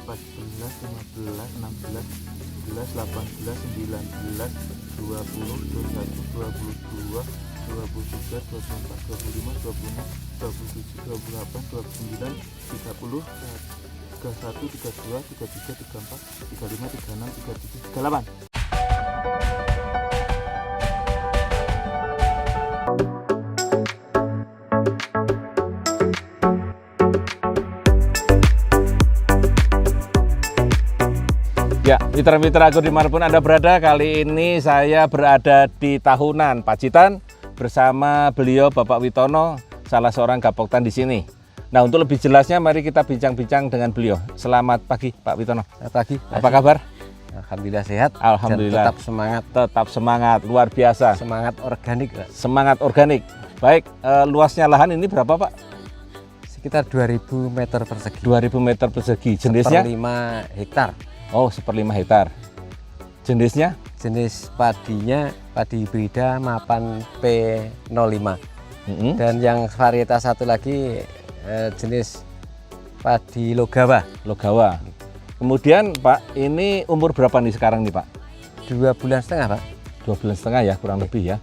14, 15, 16, 17, 18, 19, 20, 21, 22, 23, 24, 25, 26, 27, 28, 29, 30, 31, 32, 33, 34, 35, 36, 37, 38. Ya, mitra-mitraku dimanapun Anda berada, kali ini saya berada di Tahunan, Pacitan bersama beliau Bapak Witono, salah seorang gapoktan di sini. Nah, untuk lebih jelasnya mari kita bincang-bincang dengan beliau. Selamat pagi Pak Witono. Selamat pagi. Apa kabar? Alhamdulillah sehat. Alhamdulillah. Dan tetap semangat. Tetap semangat, luar biasa. Semangat organik, Pak. Semangat organik. Baik, luasnya lahan ini berapa Pak? Sekitar 2000 meter persegi. 2000 meter persegi. Jenisnya? 1/5 hektar. Oh, 1/5 hektar. Jenisnya? Jenis padinya padi hibrida mapan P05. Dan yang varietas satu lagi jenis padi Logawa. Logawa. Kemudian Pak, ini umur berapa nih sekarang nih Pak? 2,5 bulan, Pak. 2,5 bulan ya, kurang lebih ya.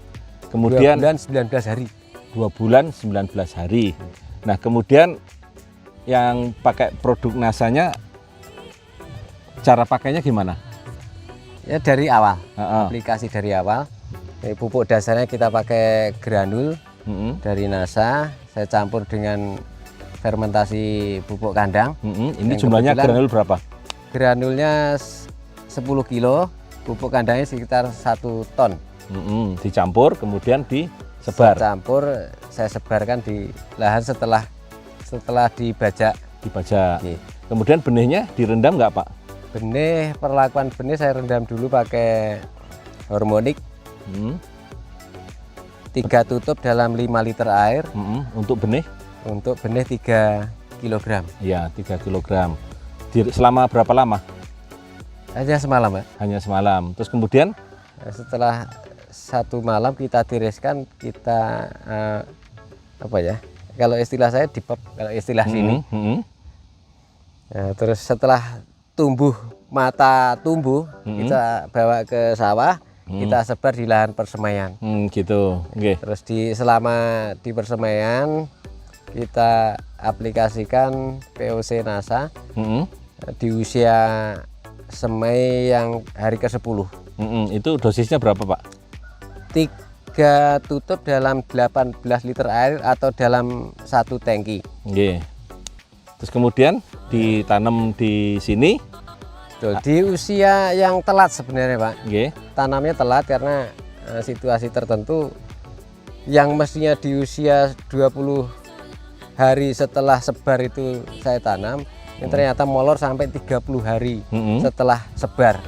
Kemudian 2 bulan 19 hari. 2 bulan 19 hari. Nah, kemudian yang pakai produk nasanya, cara pakainya gimana? Ya dari awal, Uh-uh. aplikasi dari awal. Pupuk dasarnya kita pakai granul dari NASA. Saya campur dengan fermentasi pupuk kandang. Ini Yang jumlahnya kebetulan granul berapa? Granulnya 10 kilo, pupuk kandangnya sekitar 1 ton. Dicampur kemudian disebar. Campur, saya sebarkan di lahan setelah dibajak. Dibajak. Oke. Kemudian benihnya direndam nggak Pak? Benih, perlakuan benih saya rendam dulu pakai hormonik. 3 tutup dalam 5 liter air. Untuk benih? Untuk benih 3 kg. Ya, 3 kg. Selama berapa lama? Hanya semalam, Pak. Hanya semalam. Terus kemudian? Setelah 1 malam kita tiriskan, kita apa ya? Kalau istilah saya dipep, kalau istilah sini. Nah, terus setelah mata tumbuh, kita bawa ke sawah, kita sebar di lahan persemaian. Gitu. Okay. Terus selama di persemaian kita aplikasikan POC NASA di usia semai yang hari ke-10. Itu dosisnya berapa Pak? 3 tutup dalam 18 liter air atau dalam 1 tangki. Okay. Terus kemudian ditanam di sini. Tuh, di usia yang telat sebenarnya Pak. Okay. Tanamnya telat karena situasi tertentu yang mestinya di usia 20 hari setelah sebar itu saya tanam, yang ternyata molor sampai 30 hari setelah sebar.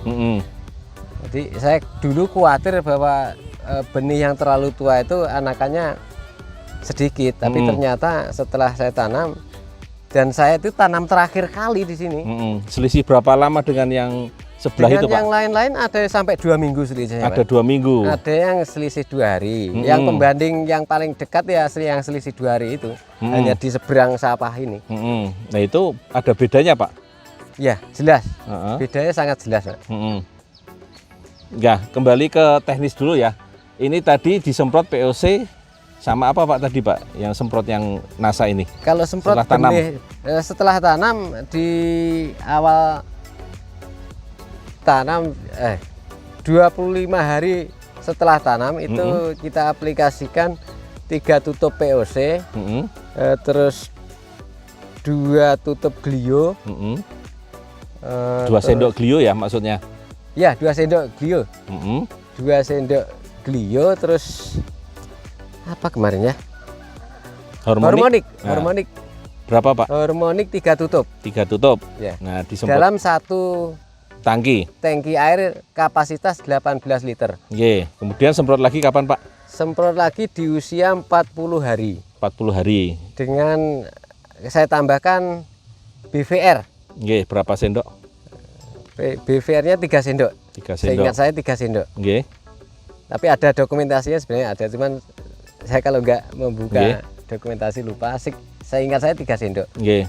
Jadi saya dulu khawatir bahwa benih yang terlalu tua itu anakannya sedikit, tapi ternyata setelah saya tanam, dan saya itu tanam terakhir kali di sini. Selisih berapa lama dengan yang sebelah dengan itu Pak? Yang lain-lain ada sampai 2 minggu selisihnya. Ada 2 minggu. Ada yang selisih 2 hari. Yang pembanding yang paling dekat ya yang selisih 2 hari itu. Hanya di seberang sawah ini. Nah itu ada bedanya Pak? Ya jelas. Bedanya sangat jelas Pak. Ya, kembali ke teknis dulu ya. Ini tadi disemprot POC sama apa Pak tadi Pak? Yang semprot yang NASA ini? Kalau semprot setelah benih, setelah tanam di awal tanam 25 hari setelah tanam itu kita aplikasikan 3 tutup POC, terus 2 tutup Glio, 2 sendok Glio ya maksudnya? Ya 2 sendok Glio, 2 sendok Glio, terus apa kemarin ya? Hormonik. Nah, Hormonik. berapa Pak? Hormonik 3 tutup. 3 tutup. Ya. Nah disemprot Dalam 1 tangki. tangki air kapasitas 18 liter. Oke. Kemudian semprot lagi kapan Pak? Semprot lagi di usia 40 hari. 40 hari. Dengan saya tambahkan BVR. Oke, berapa sendok? BVR-nya 3 sendok. 3 sendok. Seingat saya 3 sendok. Oke. Tapi ada dokumentasinya sebenarnya ada, cuman saya kalau nggak membuka dokumentasi lupa. Saya ingat saya 3 sendok. Oke.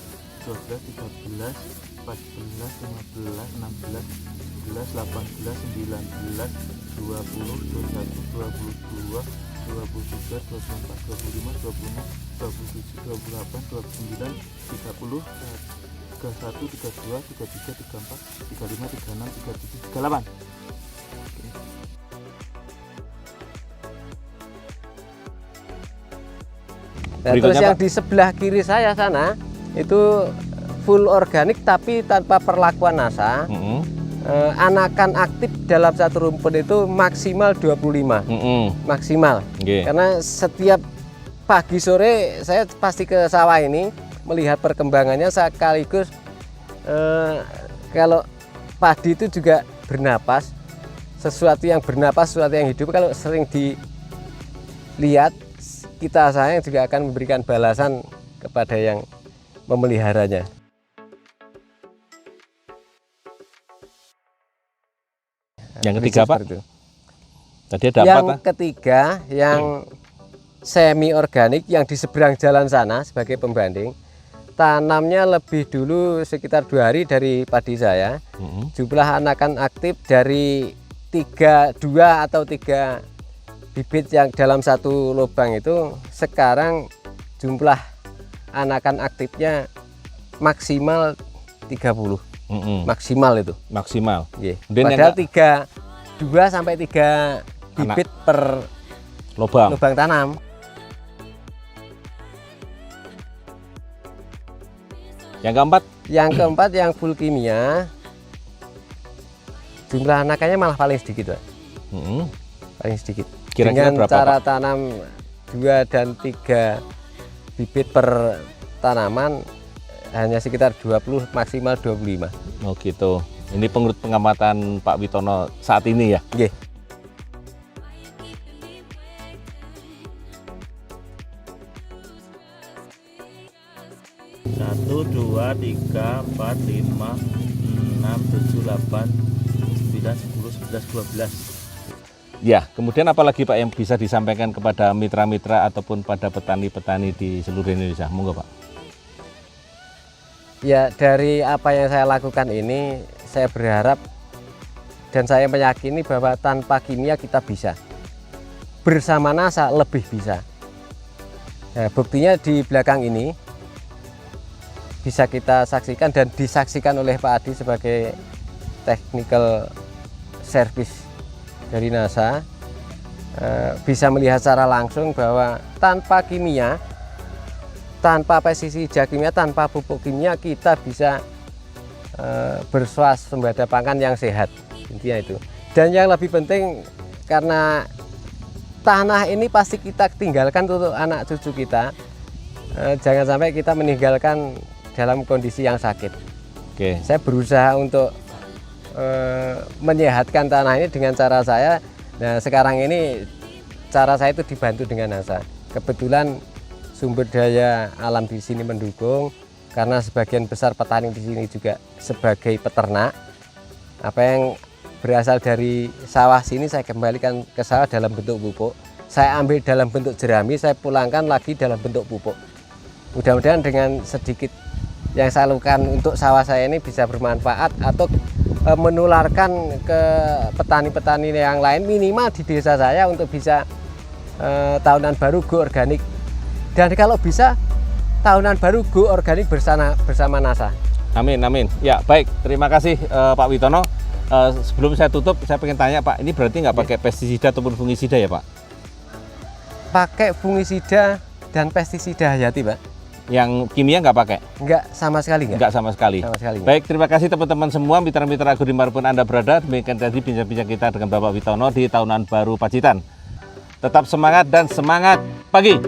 12, 13, 14, 15, 16, 17, 18, 19, 20, 21, 22, 23, 24, 25, 26, 27, 28, 29, 30, 31, 32, 33, 34, 35, 36, 37, 38. Nah, terus Berikutnya, yang Pak. di sebelah kiri saya sana itu full organik tapi tanpa perlakuan NASA. Anakan aktif dalam satu rumput itu maksimal 25 maksimal. Nggih. Karena setiap pagi sore saya pasti ke sawah ini melihat perkembangannya, sekaligus kalau padi itu juga bernapas, sesuatu yang bernapas, sesuatu yang hidup. Kalau sering dilihat, kita sayang juga akan memberikan balasan kepada yang memeliharanya. Yang ketiga, Pak. Seperti itu. Tadi ada Yang 4. ketiga, yang semi organik yang di seberang jalan sana sebagai pembanding, tanamnya lebih dulu sekitar 2 hari dari padi saya. Jumlah anakan aktif dari 2 atau 3 bibit yang dalam satu lubang itu, sekarang jumlah anakan aktifnya maksimal 30. Maksimal itu. Maksimal. Nggih. Kemudian Padahal yang 2 sampai 3 bibit per lubang. lubang tanam. Yang keempat, Yang full kimia, jumlah anakannya malah paling sedikit, Pak. Paling sedikit. Kira-kira Dengan berapa, cara Pak? tanam 2 dan 3 bibit per tanaman hanya sekitar 20 maksimal 25. Oh gitu. Ini menurut pengamatan Pak Witono saat ini ya. Nggih. Satu, dua, tiga, empat, lima, enam, tujuh, 8, 9, 10, 11, 12. Ya, kemudian apalagi Pak yang bisa disampaikan kepada mitra-mitra ataupun pada petani-petani di seluruh Indonesia? Monggo Pak. Ya, dari apa yang saya lakukan ini, saya berharap dan saya meyakini bahwa tanpa kimia kita bisa. Bersama NASA lebih bisa. Nah, buktinya di belakang ini bisa kita saksikan dan disaksikan oleh Pak Adi sebagai technical service dari NASA, bisa melihat secara langsung bahwa tanpa kimia, tanpa pestisida kimia, tanpa pupuk kimia kita bisa berswasembada pangan yang sehat, intinya itu. Dan yang lebih penting, karena tanah ini pasti kita tinggalkan untuk anak cucu kita, jangan sampai kita meninggalkan dalam kondisi yang sakit. Oke. Saya berusaha untuk menyehatkan tanah ini dengan cara saya. Nah, sekarang ini cara saya itu dibantu dengan NASA. Kebetulan sumber daya alam di sini mendukung, karena sebagian besar petani di sini juga sebagai peternak. Apa yang berasal dari sawah sini saya kembalikan ke sawah dalam bentuk pupuk. Saya ambil dalam bentuk jerami, saya pulangkan lagi dalam bentuk pupuk. Mudah-mudahan dengan sedikit yang saya lakukan untuk sawah saya ini bisa bermanfaat atau menularkan ke petani-petani yang lain, minimal di desa saya untuk bisa tahunan baru go organik, dan kalau bisa tahunan baru go organik bersama NASA. Amin, amin. Ya, baik. Terima kasih Pak Witono. Sebelum saya tutup, saya pengen tanya Pak, ini berarti nggak pakai pestisida ataupun fungisida ya Pak? Pakai fungisida dan pestisida hayati, Pak. Yang kimia nggak pakai? Enggak, sama sekali enggak. Nggak sama sekali. Sama sekali enggak. Baik, terima kasih teman-teman semua, mitra-mitra Agro dimanapun Anda berada. Demikian tadi bincang-bincang kita dengan Bapak Witono di Tahunan Baru Pacitan. Tetap semangat dan semangat pagi.